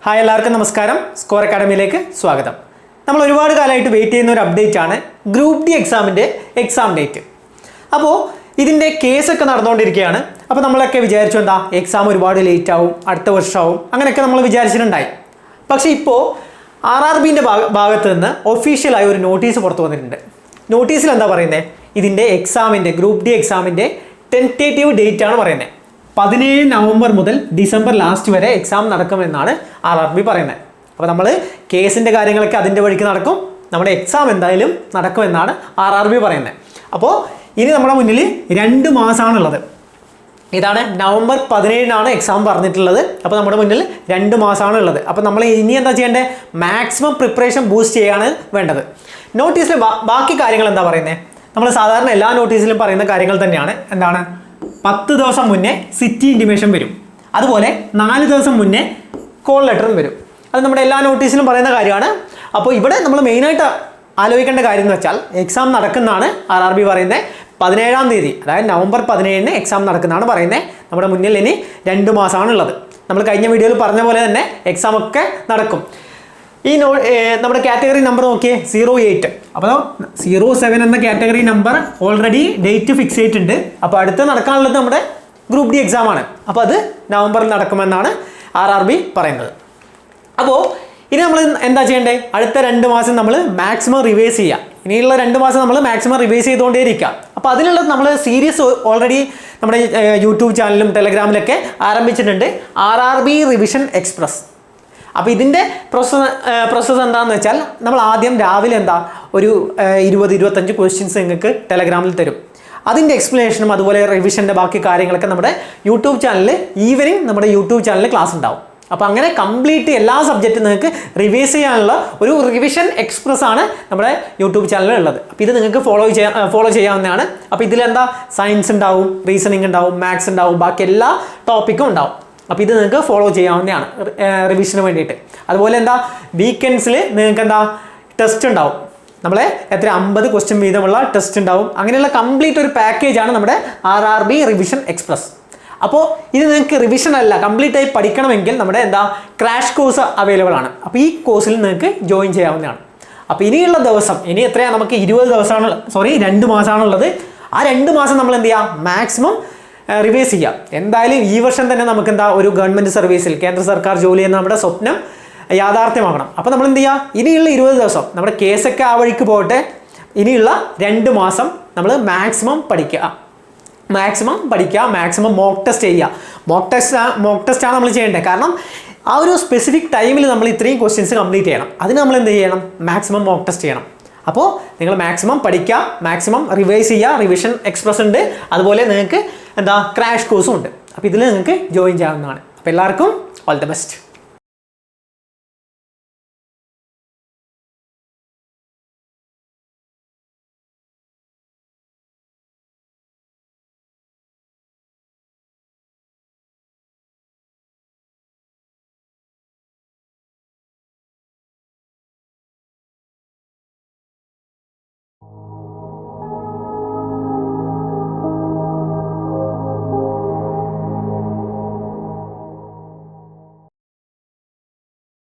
Hi എല്ലാവർക്കും നമസ്കാരം. Score അക്കാഡമിയിലേക്ക് സ്വാഗതം. നമ്മൾ ഒരുപാട് കാലമായിട്ട് വെയിറ്റ് ചെയ്യുന്ന ഒരു അപ്ഡേറ്റ് ആണ് ഗ്രൂപ്പ് ഡി എക്സാമിൻ്റെ എക്സാം ഡേറ്റ്. അപ്പോൾ ഇതിൻ്റെ കേസൊക്കെ നടന്നുകൊണ്ടിരിക്കുകയാണ്. അപ്പോൾ നമ്മളൊക്കെ വിചാരിച്ചു എന്താ എക്സാം ഒരുപാട് ലേറ്റ് ആവും, അടുത്ത വർഷമാവും, അങ്ങനെയൊക്കെ നമ്മൾ വിചാരിച്ചിട്ടുണ്ടായി. പക്ഷേ ഇപ്പോൾ RRBൻ്റെ ഭാഗത്ത് നിന്ന് ഒഫീഷ്യലായി ഒരു നോട്ടീസ് പുറത്തു വന്നിട്ടുണ്ട്. നോട്ടീസിൽ എന്താ പറയുന്നത്, ഇതിൻ്റെ എക്സാമിൻ്റെ ഗ്രൂപ്പ് ഡി എക്സാമിൻ്റെ ടെൻറ്റേറ്റീവ് ഡേറ്റ് ആണ് പറയുന്നത്. 17 നവംബർ മുതൽ ഡിസംബർ ലാസ്റ്റ് വരെ എക്സാം നടക്കുമെന്നാണ് RRB പറയുന്നത്. അപ്പോൾ നമ്മൾ കേസിൻ്റെ കാര്യങ്ങളൊക്കെ അതിൻ്റെ വഴിക്ക് നടക്കും, നമ്മുടെ എക്സാം എന്തായാലും നടക്കുമെന്നാണ് RRB പറയുന്നത്. അപ്പോൾ ഇനി നമ്മുടെ മുന്നിൽ 2 മാസമാണുള്ളത്. ഇതാണ് നവംബർ 17 എക്സാം പറഞ്ഞിട്ടുള്ളത്. അപ്പോൾ നമ്മുടെ മുന്നിൽ 2 മാസമാണ് ഉള്ളത്. അപ്പോൾ നമ്മൾ ഇനി എന്താ ചെയ്യേണ്ടത്, മാക്സിമം പ്രിപ്പറേഷൻ ബൂസ്റ്റ് ചെയ്യാണ് വേണ്ടത്. നോട്ടീസിൽ ബാക്കി കാര്യങ്ങൾ എന്താ പറയുന്നത്, നമ്മൾ സാധാരണ എല്ലാ നോട്ടീസിലും പറയുന്ന കാര്യങ്ങൾ തന്നെയാണ്. എന്താണ്, 10 ദിവസം മുന്നേ സിറ്റി ഇൻറ്റിമേഷൻ വരും, അതുപോലെ 4 ദിവസം മുന്നേ കോൾ ലെറ്ററും വരും. അത് നമ്മുടെ എല്ലാ നോട്ടീസിലും പറയുന്ന കാര്യമാണ്. അപ്പോൾ ഇവിടെ നമ്മൾ മെയിനായിട്ട് ആലോചിക്കേണ്ട കാര്യം എന്ന് വെച്ചാൽ എക്സാം നടക്കുന്നതാണ് RRB പറയുന്നത്. 17 തീയതി, അതായത് നവംബർ 17 എക്സാം നടക്കുന്നതാണ് പറയുന്നത്. നമ്മുടെ മുന്നിൽ ഇനി 2 മാസമാണുള്ളത്. നമ്മൾ കഴിഞ്ഞ വീഡിയോയിൽ പറഞ്ഞ പോലെ തന്നെ എക്സാം ഒക്കെ നടക്കും. ഈ നമ്മുടെ കാറ്റഗറി നമ്പർ നോക്കിയേ, 08. അപ്പോൾ 07 എന്ന category number already date fix ചെയ്തിട്ടുണ്ട്. അപ്പോൾ അടുത്ത് നടക്കാനുള്ളത് നമ്മുടെ ഗ്രൂപ്പ് ഡി എക്സാം ആണ്. അപ്പോൾ അത് നവംബറിൽ നടക്കുമെന്നാണ് RRB പറയുന്നത്. അപ്പോൾ ഇനി നമ്മൾ എന്താ ചെയ്യേണ്ടത്, അടുത്ത 2 മാസം നമ്മൾ മാക്സിമം റിവൈസ് ചെയ്യുക. ഇനിയുള്ള 2 മാസം നമ്മൾ മാക്സിമം റിവൈസ് ചെയ്തുകൊണ്ടേയിരിക്കുക. അപ്പോൾ അതിനുള്ള നമ്മൾ സീരീസ് ഓൾറെഡി നമ്മുടെ യൂട്യൂബ് ചാനലിലും ടെലഗ്രാമിലൊക്കെ ആരംഭിച്ചിട്ടുണ്ട്, RRB റിവിഷൻ എക്സ്പ്രസ്. അപ്പോൾ ഇതിൻ്റെ പ്രോസസ്സ് എന്താണെന്ന് വെച്ചാൽ, നമ്മൾ ആദ്യം രാവിലെ ഒരു 20-25 ക്വസ്റ്റ്യൻസ് നിങ്ങൾക്ക് ടെലഗ്രാമിൽ തരും. അതിൻ്റെ എക്സ്പ്ലനേഷനും അതുപോലെ റിവിഷൻ്റെ ബാക്കി കാര്യങ്ങളൊക്കെ നമ്മുടെ യൂട്യൂബ് ചാനലിൽ ഈവനിങ് നമ്മുടെ യൂട്യൂബ് ചാനലിൽ ക്ലാസ് ഉണ്ടാവും. അപ്പോൾ അങ്ങനെ കംപ്ലീറ്റ് എല്ലാ സബ്ജക്റ്റും നിങ്ങൾക്ക് റിവൈസ് ചെയ്യാനുള്ള ഒരു റിവിഷൻ എക്സ്പ്രസ് ആണ് നമ്മുടെ യൂട്യൂബ് ചാനലിൽ ഉള്ളത്. അപ്പോൾ ഇത് നിങ്ങൾക്ക് ഫോളോ ചെയ്യാവുന്നതാണ്. അപ്പോൾ ഇതിലെന്താ, സയൻസ് ഉണ്ടാവും, റീസണിങ് ഉണ്ടാവും, മാത്സ് ഉണ്ടാവും, ബാക്കി എല്ലാ ടോപ്പിക്കും ഉണ്ടാവും. അപ്പോൾ ഇത് നിങ്ങൾക്ക് ഫോളോ ചെയ്യാവുന്നതാണ് റിവിഷന് വേണ്ടിയിട്ട്. അതുപോലെ വീക്കെൻഡ്സിൽ നിങ്ങൾക്ക് ടെസ്റ്റ് ഉണ്ടാവും. നമ്മളെ 50 ക്വസ്റ്റ്യൻ വീതമുള്ള ടെസ്റ്റ് ഉണ്ടാവും. അങ്ങനെയുള്ള കംപ്ലീറ്റ് ഒരു പാക്കേജാണ് നമ്മുടെ RRB റിവിഷൻ എക്സ്പ്രസ്. അപ്പോൾ ഇത് നിങ്ങൾക്ക് റിവിഷൻ അല്ല, കംപ്ലീറ്റ് ആയി പഠിക്കണമെങ്കിൽ നമ്മുടെ ക്രാഷ് കോഴ്സ് അവൈലബിൾ ആണ്. അപ്പോൾ ഈ കോഴ്സിൽ നിങ്ങൾക്ക് ജോയിൻ ചെയ്യാവുന്നതാണ്. അപ്പോൾ ഇനിയുള്ള ദിവസം, ഇനി എത്രയാണ്, നമുക്ക് 2 മാസമാണുള്ളത്. ആ 2 മാസം നമ്മൾ എന്ത് ചെയ്യുക, മാക്സിമം റിവൈസ് ചെയ്യാം. എന്തായാലും ഈ വർഷം തന്നെ നമുക്ക് ഒരു ഗവൺമെൻറ് സർവീസിൽ കേന്ദ്ര സർക്കാർ ജോലി എന്ന നമ്മുടെ സ്വപ്നം യാഥാർത്ഥ്യമാക്കണം. അപ്പോൾ നമ്മൾ എന്ത് ചെയ്യുക, ഇനിയുള്ള 20 ദിവസം നമ്മുടെ കേസൊക്കെ ആ വഴിക്ക് പോകട്ടെ. ഇനിയുള്ള 2 മാസം നമ്മൾ മാക്സിമം പഠിക്കുക, മാക്സിമം മോക്ക് ടെസ്റ്റ് ചെയ്യുക. മോക്ക് ടെസ്റ്റാണ് നമ്മൾ ചെയ്യേണ്ടത്. കാരണം ആ ഒരു സ്പെസിഫിക് ടൈമിൽ നമ്മൾ ഇത്രയും ക്വസ്റ്റ്യൻസ് കംപ്ലീറ്റ് ചെയ്യണം. അതിന് നമ്മൾ എന്ത് ചെയ്യണം, മാക്സിമം മോക്ക് ടെസ്റ്റ് ചെയ്യണം. അപ്പോൾ നിങ്ങൾ മാക്സിമം പഠിക്കുക, മാക്സിമം റിവൈസ് ചെയ്യുക. റിവിഷൻ എക്സ്പ്രസ് ഉണ്ട്, അതുപോലെ നിങ്ങൾക്ക് ക്രാഷ് കോഴ്സും ഉണ്ട്. അപ്പോൾ ഇതിൽ നിങ്ങൾക്ക് ജോയിൻ ചെയ്യാവുന്നതാണ്. അപ്പോൾ എല്ലാവർക്കും ഓൾ ദി ബെസ്റ്റ്.